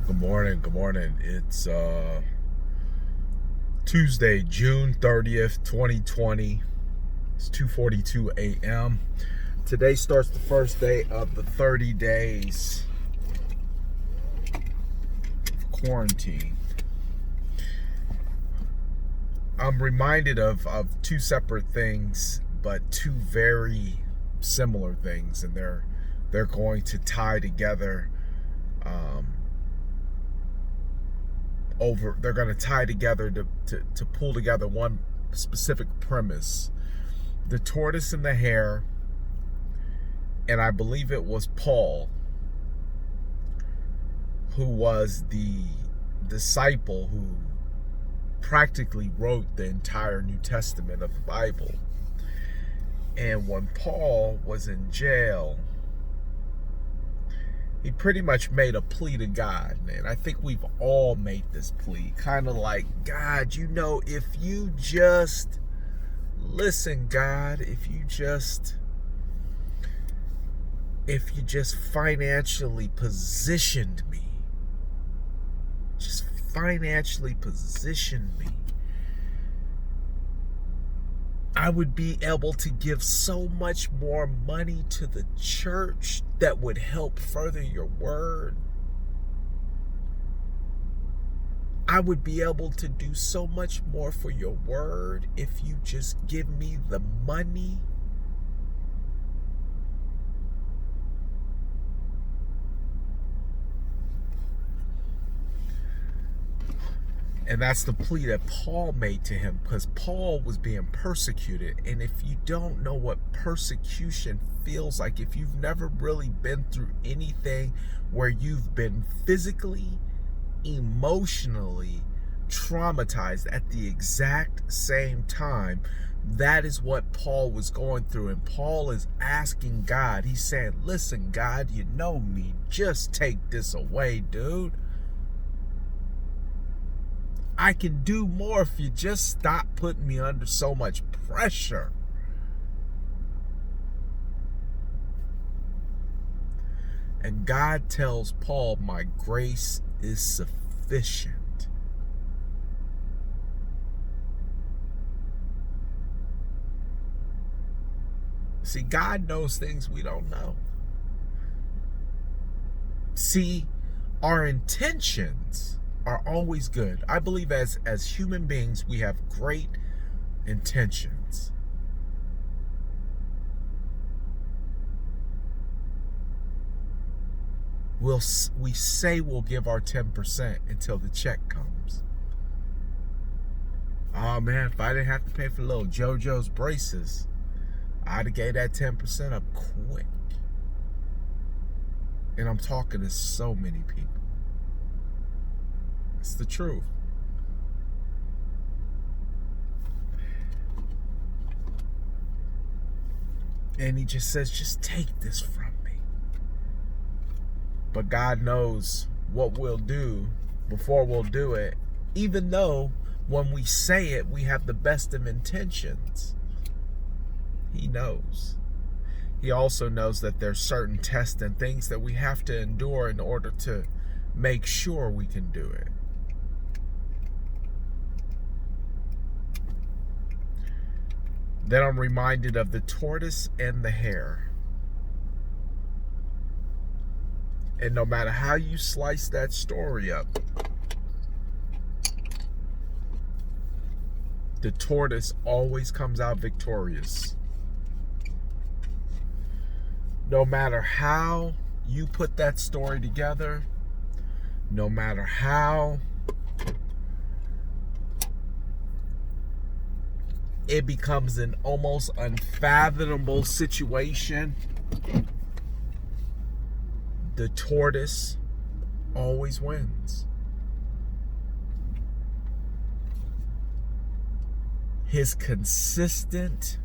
Good morning. Good morning. It's Tuesday, June 30th, 2020. It's 2:42 a.m. Today starts the first day of the 30 days of quarantine. I'm reminded of two separate things, but two very similar things, and they're going to tie together. They're going to tie together to pull together one specific premise. The tortoise and the hare, and I believe it was Paul, who was the disciple who practically wrote the entire New Testament of the Bible. And when Paul was in jail, he pretty much made a plea to God, man. I think we've all made this plea, kind of like, God, if you just listen, God, if you just financially positioned me, I would be able to give so much more money to the church that would help further your word. I would be able to do so much more for your word if you just give me the money. And that's the plea that Paul made to him, because Paul was being persecuted. And if you don't know what persecution feels like, if you've never really been through anything where you've been physically, emotionally traumatized at the exact same time, that is what Paul was going through. And Paul is asking God, he's saying, listen, God, you know me, just take this away, dude. I can do more if you just stop putting me under so much pressure. And God tells Paul, my grace is sufficient. See, God knows things we don't know. See, our intentions are always good. I believe as human beings, we have great intentions. We say we'll give our 10% until the check comes. Oh man, if I didn't have to pay for little JoJo's braces, I'd have gave that 10% up quick. And I'm talking to so many people. It's the truth. And he just says, just take this from me. But God knows what we'll do before we'll do it, even though when we say it, we have the best of intentions. He knows. He also knows that there's certain tests and things that we have to endure in order to make sure we can do it. Then I'm reminded of the tortoise and the hare. And no matter how you slice that story up, the tortoise always comes out victorious. No matter how you put that story together, no matter how it becomes an almost unfathomable situation, the tortoise always wins. His consistent,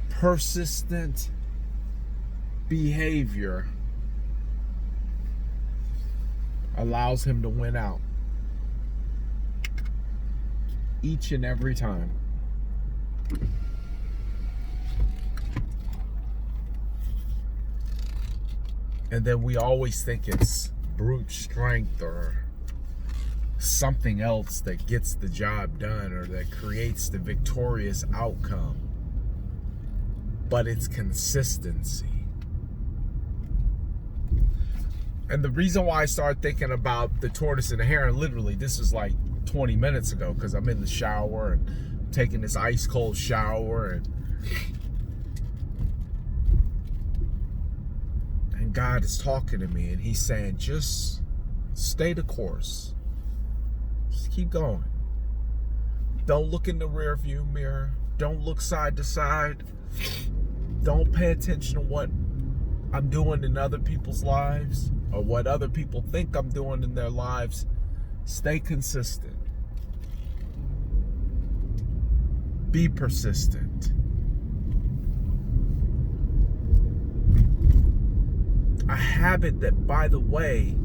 persistent behavior allows him to win out each and every time. And then we always think it's brute strength or something else that gets the job done or that creates the victorious outcome. But it's consistency. And the reason why I started thinking about the tortoise and the hare, and literally this is like 20 minutes ago, because I'm in the shower and taking this ice cold shower, and God is talking to me, and he's saying, just stay the course. Just keep going. Don't look in the rear view mirror. Don't look side to side. Don't pay attention to what I'm doing in other people's lives or what other people think I'm doing in their lives. Stay consistent. Be persistent. A habit that, by the way,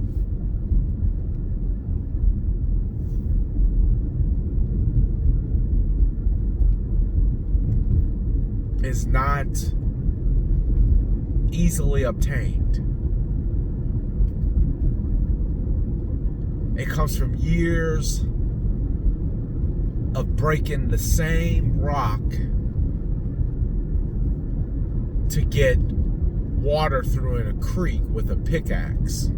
is not easily obtained. It comes from years of breaking the same rock to get water through in a creek with a pickaxe.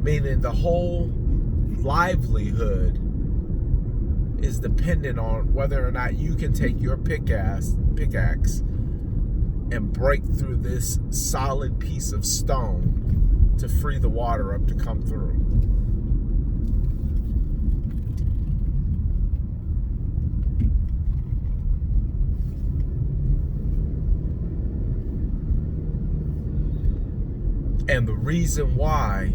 Meaning the whole livelihood is dependent on whether or not you can take your pickaxe and break through this solid piece of stone to free the water up to come through. And the reason why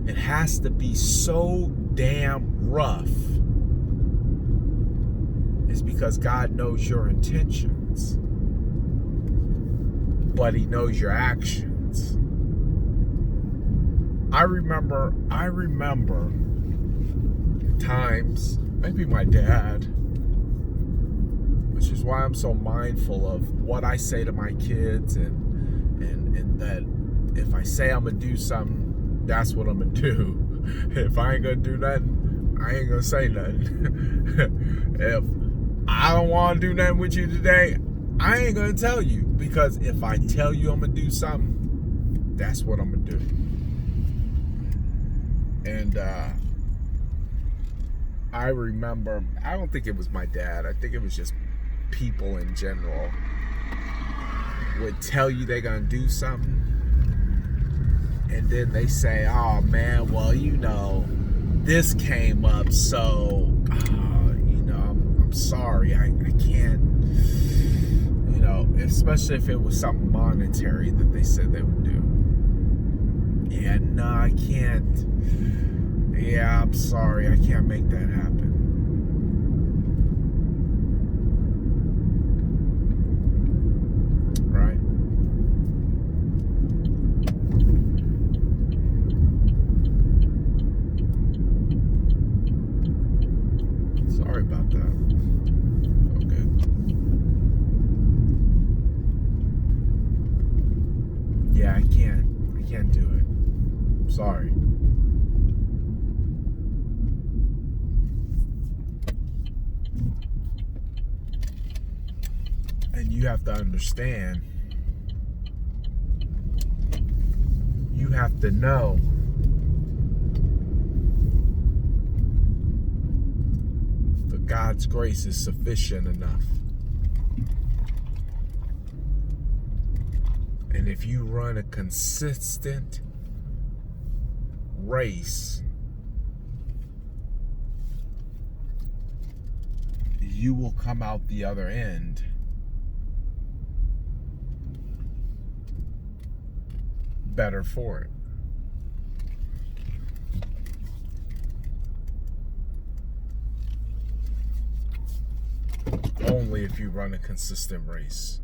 it has to be so damn rough is because God knows your intentions, but he knows your actions. I remember times, maybe my dad, which is why I'm so mindful of what I say to my kids, and that if I say I'm gonna do something, that's what I'm gonna do. If I ain't gonna do nothing, I ain't gonna say nothing. If I don't want to do nothing with you today, I ain't gonna tell you, because if I tell you I'm gonna do something, that's what I'm gonna do. And I remember, I don't think it was my dad, I think it was just people in general would tell you they're gonna do something, and then they say, oh man, well, you know, this came up, so I'm sorry, I can't, especially if it was something monetary that they said they would do. Yeah, no, I can't. Yeah, I'm sorry, I can't make that happen. Right? Sorry about that. Okay. Yeah, I can't do it. I'm sorry. And you have to understand, you have to know that God's grace is sufficient enough. And if you run a consistent race, you will come out the other end better for it. Only if you run a consistent race.